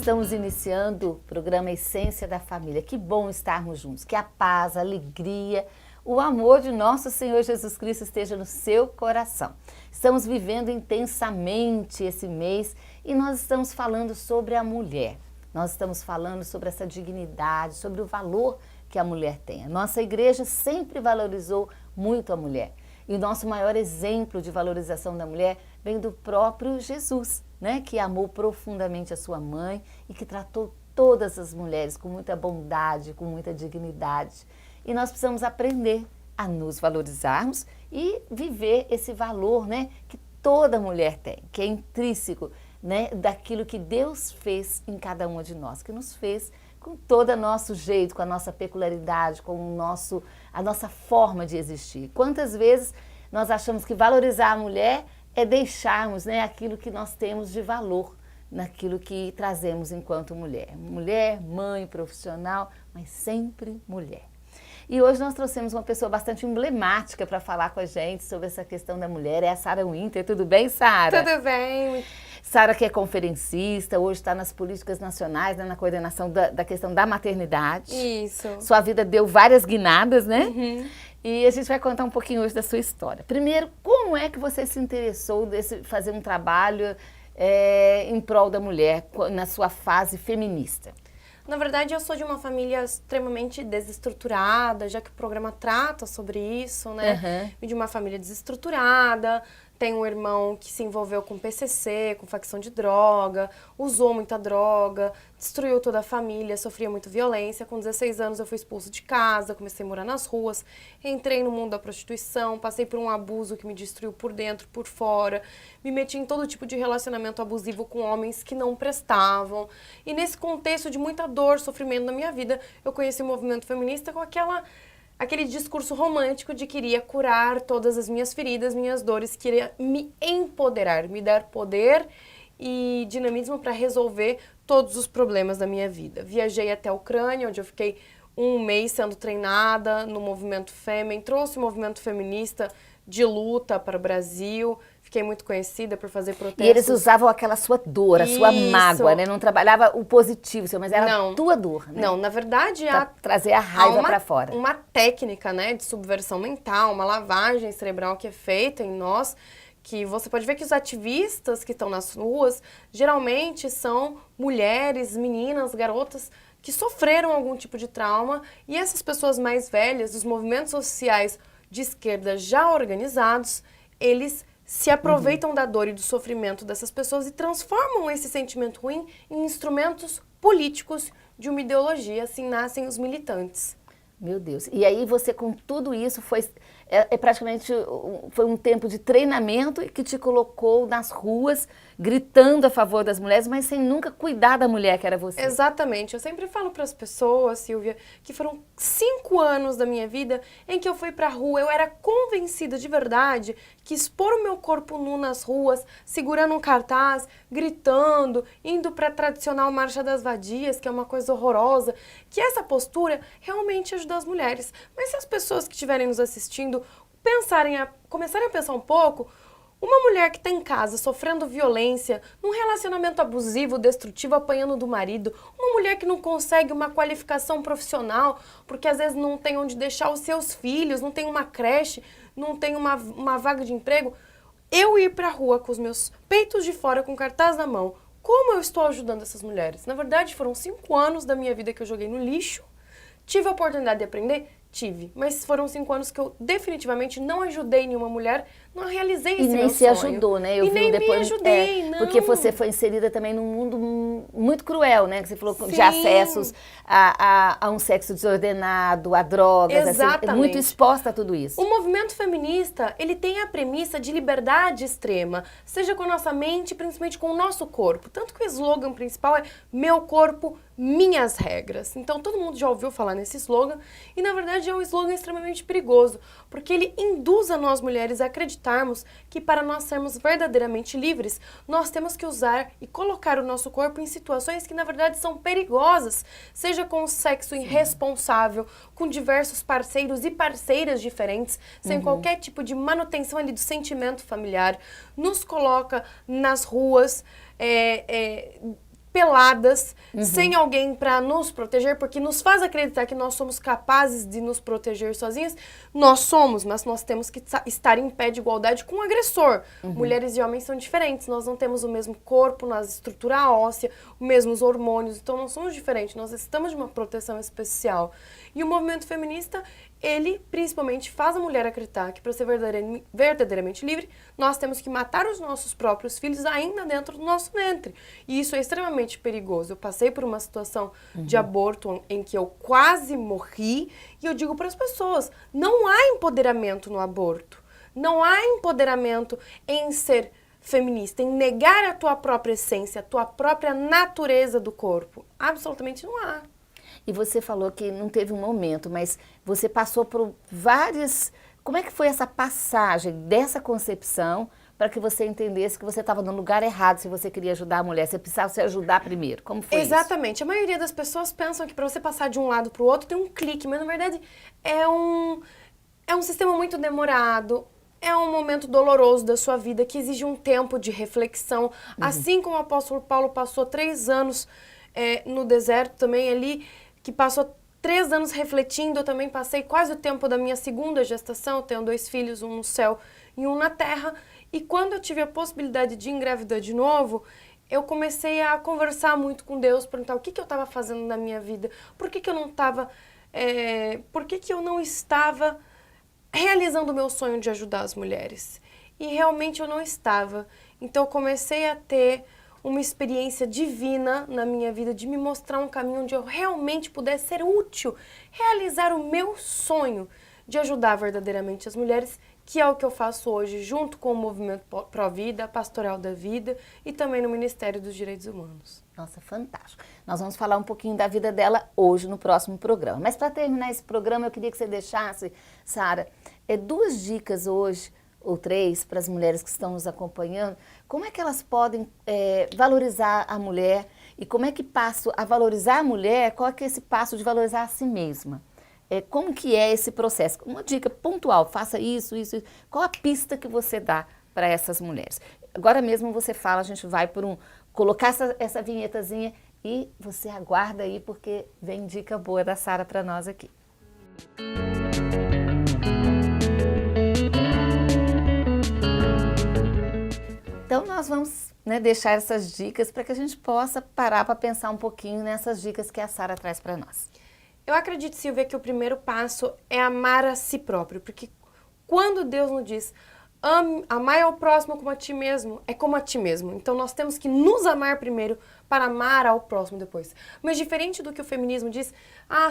Estamos iniciando o programa Essência da Família. Que bom estarmos juntos, que a paz, a alegria, o amor de nosso Senhor Jesus Cristo esteja no seu coração. Estamos vivendo intensamente esse mês e nós estamos falando sobre a mulher. Nós estamos falando sobre essa dignidade, sobre o valor que a mulher tem. A nossa igreja sempre valorizou muito a mulher. E o nosso maior exemplo de valorização da mulher vem do próprio Jesus, né? Que amou profundamente a sua mãe e que tratou todas as mulheres com muita bondade, com muita dignidade. E nós precisamos aprender a nos valorizarmos e viver esse valor, né? Que toda mulher tem, que é intrínseco, né? Daquilo que Deus fez em cada uma de nós, que nos fez com todo o nosso jeito, com a nossa peculiaridade, com a nossa forma de existir. Quantas vezes nós achamos que valorizar a mulher é deixarmos, né, aquilo que nós temos de valor, naquilo que trazemos enquanto mulher. Mulher, mãe, profissional, mas sempre mulher. E hoje nós trouxemos uma pessoa bastante emblemática para falar com a gente sobre essa questão da mulher, é a Sara Winter. Tudo bem, Sara? Tudo bem. Sara, que é conferencista, hoje está nas políticas nacionais, né, na coordenação da questão da maternidade. Isso. Sua vida deu várias guinadas, né? Uhum. E a gente vai contar um pouquinho hoje da sua história. Primeiro, como é que você se interessou em fazer um trabalho em prol da mulher na sua fase feminista? Na verdade, eu sou de uma família extremamente desestruturada, já que o programa trata sobre isso, né? Uhum. De uma família desestruturada. Tenho um irmão que se envolveu com PCC, com facção de droga, usou muita droga, destruiu toda a família, sofria muito violência. Com 16 anos eu fui expulso de casa, comecei a morar nas ruas, entrei no mundo da prostituição, passei por um abuso que me destruiu por dentro, por fora, me meti em todo tipo de relacionamento abusivo com homens que não prestavam. E nesse contexto de muita dor, sofrimento na minha vida, eu conheci o movimento feminista com aquele discurso romântico de que queria curar todas as minhas feridas, minhas dores, queria me empoderar, me dar poder e dinamismo para resolver todos os problemas da minha vida. Viajei até a Ucrânia, onde eu fiquei um mês sendo treinada no movimento Fêmen, trouxe o movimento feminista de luta para o Brasil, fiquei muito conhecida por fazer protestos. E eles usavam aquela sua dor, a sua mágoa, né? Não trabalhava o positivo, mas era a tua dor, né? Não, na verdade... Pra trazer a raiva para fora. Uma técnica, né, de subversão mental, uma lavagem cerebral que é feita em nós, que você pode ver que os ativistas que estão nas ruas, geralmente são mulheres, meninas, garotas, que sofreram algum tipo de trauma, e essas pessoas mais velhas, dos movimentos sociais de esquerda já organizados, eles se aproveitam da dor e do sofrimento dessas pessoas e transformam esse sentimento ruim em instrumentos políticos de uma ideologia. Assim nascem os militantes. Meu Deus. E aí você, com tudo isso, praticamente foi um tempo de treinamento que te colocou nas ruas, gritando a favor das mulheres, mas sem nunca cuidar da mulher que era você. Exatamente. Eu sempre falo para as pessoas, Silvia, que foram 5 anos da minha vida em que eu fui para a rua. Eu era convencida de verdade que expor o meu corpo nu nas ruas, segurando um cartaz, gritando, indo para a tradicional Marcha das Vadias, que é uma coisa horrorosa, que essa postura realmente ajuda as mulheres. Mas se as pessoas que estiverem nos assistindo começarem a pensar um pouco, uma mulher que está em casa sofrendo violência, num relacionamento abusivo, destrutivo, apanhando do marido, uma mulher que não consegue uma qualificação profissional, porque às vezes não tem onde deixar os seus filhos, não tem uma creche, não tem uma vaga de emprego, eu ir para a rua com os meus peitos de fora, com cartaz na mão, como eu estou ajudando essas mulheres? Na verdade, foram 5 anos da minha vida que eu joguei no lixo. Tive a oportunidade de aprender? Tive. Mas foram 5 anos que eu definitivamente não ajudei nenhuma mulher, não realizei esse meu sonho. E nem se ajudou, né? Eu vi depois, me ajudei, não. Porque você foi inserida também num mundo muito cruel, né? Que você falou de acessos a um sexo desordenado, a drogas. Exatamente. Assim, muito exposta a tudo isso. O movimento feminista, ele tem a premissa de liberdade extrema, seja com a nossa mente, principalmente com o nosso corpo. Tanto que o slogan principal é meu corpo, minhas regras. Então todo mundo já ouviu falar nesse slogan e na verdade é um slogan extremamente perigoso, porque ele induz a nós mulheres a acreditarmos que para nós sermos verdadeiramente livres, nós temos que usar e colocar o nosso corpo em situações que na verdade são perigosas, seja com o sexo irresponsável, com diversos parceiros e parceiras diferentes, sem qualquer tipo de manutenção ali do sentimento familiar, nos coloca nas ruas, peladas, sem alguém para nos proteger, porque nos faz acreditar que nós somos capazes de nos proteger sozinhas. Nós somos, mas nós temos que estar em pé de igualdade com o agressor. Mulheres e homens são diferentes, nós não temos o mesmo corpo, nossa estrutura óssea, os mesmos hormônios, então nós somos diferentes, nós estamos de uma proteção especial. E o movimento feminista, ele principalmente faz a mulher acreditar que para ser verdadeiramente livre, nós temos que matar os nossos próprios filhos ainda dentro do nosso ventre. E isso é extremamente perigoso. Eu passei por uma situação de aborto em que eu quase morri e eu digo para as pessoas, não há empoderamento no aborto. Não há empoderamento em ser feminista, em negar a tua própria essência, a tua própria natureza do corpo. Absolutamente não há. E você falou que não teve um momento, mas você passou por várias... Como é que foi essa passagem dessa concepção para que você entendesse que você estava no lugar errado se você queria ajudar a mulher? Você precisava se ajudar primeiro. Como foi Exatamente. A maioria das pessoas pensam que para você passar de um lado para o outro tem um clique, mas na verdade é um sistema muito demorado. É um momento doloroso da sua vida que exige um tempo de reflexão. Assim como o apóstolo Paulo passou 3 anos no deserto também ali, que passou 3 anos refletindo, eu também passei quase o tempo da minha segunda gestação, tenho 2 filhos, um no céu e um na terra. E quando eu tive a possibilidade de engravidar de novo, eu comecei a conversar muito com Deus, perguntar o que eu estava fazendo na minha vida, por que eu não estava realizando o meu sonho de ajudar as mulheres. E realmente eu não estava. Então eu comecei a ter uma experiência divina na minha vida de me mostrar um caminho onde eu realmente pudesse ser útil, realizar o meu sonho de ajudar verdadeiramente as mulheres, que é o que eu faço hoje junto com o Movimento Pró-Vida, Pastoral da Vida e também no Ministério dos Direitos Humanos. Nossa, fantástico. Nós vamos falar um pouquinho da vida dela hoje no próximo programa. Mas para terminar esse programa, eu queria que você deixasse, Sara, 2 dicas hoje, ou 3, para as mulheres que estão nos acompanhando, como é que elas podem valorizar a mulher e como é que passo a valorizar a mulher, qual é que é esse passo de valorizar a si mesma? Como que é esse processo? Uma dica pontual, faça isso. Qual a pista que você dá para essas mulheres? Agora mesmo você fala, a gente vai colocar essa vinhetazinha e você aguarda aí porque vem dica boa da Sara para nós aqui. Então nós vamos deixar essas dicas para que a gente possa parar para pensar um pouquinho nessas dicas que a Sara traz para nós. Eu acredito, Silvia, que o primeiro passo é amar a si próprio, porque quando Deus nos diz amar ao próximo como a ti mesmo, é como a ti mesmo. Então nós temos que nos amar primeiro para amar ao próximo depois. Mas diferente do que o feminismo diz,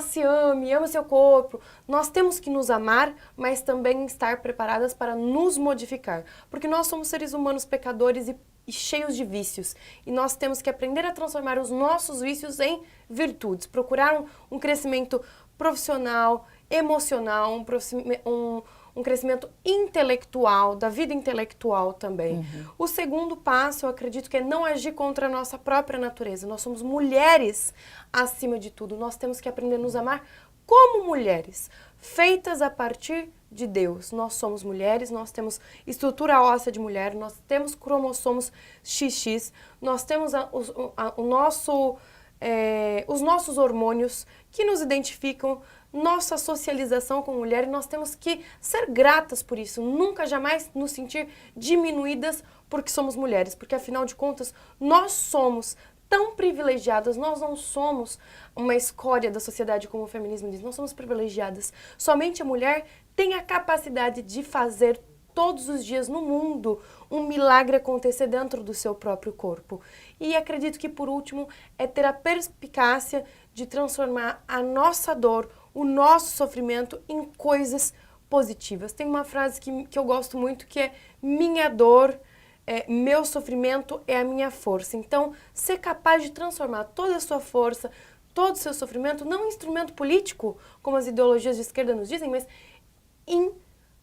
se ame, ama seu corpo, nós temos que nos amar, mas também estar preparadas para nos modificar. Porque nós somos seres humanos pecadores e cheios de vícios. E nós temos que aprender a transformar os nossos vícios em virtudes, procurar um crescimento profissional, emocional, um crescimento intelectual, da vida intelectual também. O segundo passo, eu acredito que é não agir contra a nossa própria natureza. Nós somos mulheres acima de tudo. Nós temos que aprender a nos amar como mulheres, feitas a partir de Deus. Nós somos mulheres, nós temos estrutura óssea de mulher, nós temos cromossomos XX, nós temos os nossos hormônios que nos identificam, nossa socialização como mulher, e nós temos que ser gratas por isso, nunca jamais nos sentir diminuídas porque somos mulheres, porque afinal de contas nós somos tão privilegiadas, nós não somos uma escória da sociedade como o feminismo diz, nós somos privilegiadas. Somente a mulher tem a capacidade de fazer todos os dias no mundo um milagre acontecer dentro do seu próprio corpo. E acredito que por último é ter a perspicácia de transformar a nossa dor, o nosso sofrimento em coisas positivas. Tem uma frase que eu gosto muito que é minha dor, meu sofrimento é a minha força. Então, ser capaz de transformar toda a sua força, todo o seu sofrimento, não em instrumento político, como as ideologias de esquerda nos dizem, mas em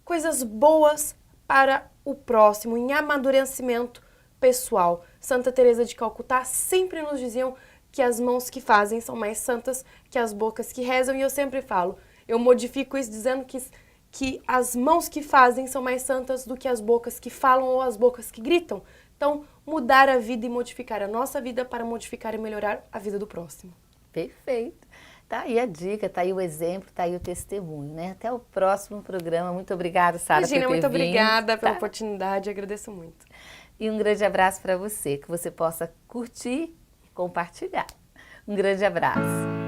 coisas boas para o próximo, em amadurecimento pessoal. Santa Teresa de Calcutá sempre nos diziam que as mãos que fazem são mais santas que as bocas que rezam, e eu sempre falo, eu modifico isso dizendo que as mãos que fazem são mais santas do que as bocas que falam ou as bocas que gritam. Então, mudar a vida e modificar a nossa vida para modificar e melhorar a vida do próximo. Perfeito. Tá aí a dica, tá aí o exemplo, tá aí o testemunho, né? Até o próximo programa. Muito obrigada, Sara, por ter Regina, muito vindo, obrigada pela tá? oportunidade, agradeço muito. E um grande abraço para você, que você possa curtir e compartilhar. Um grande abraço.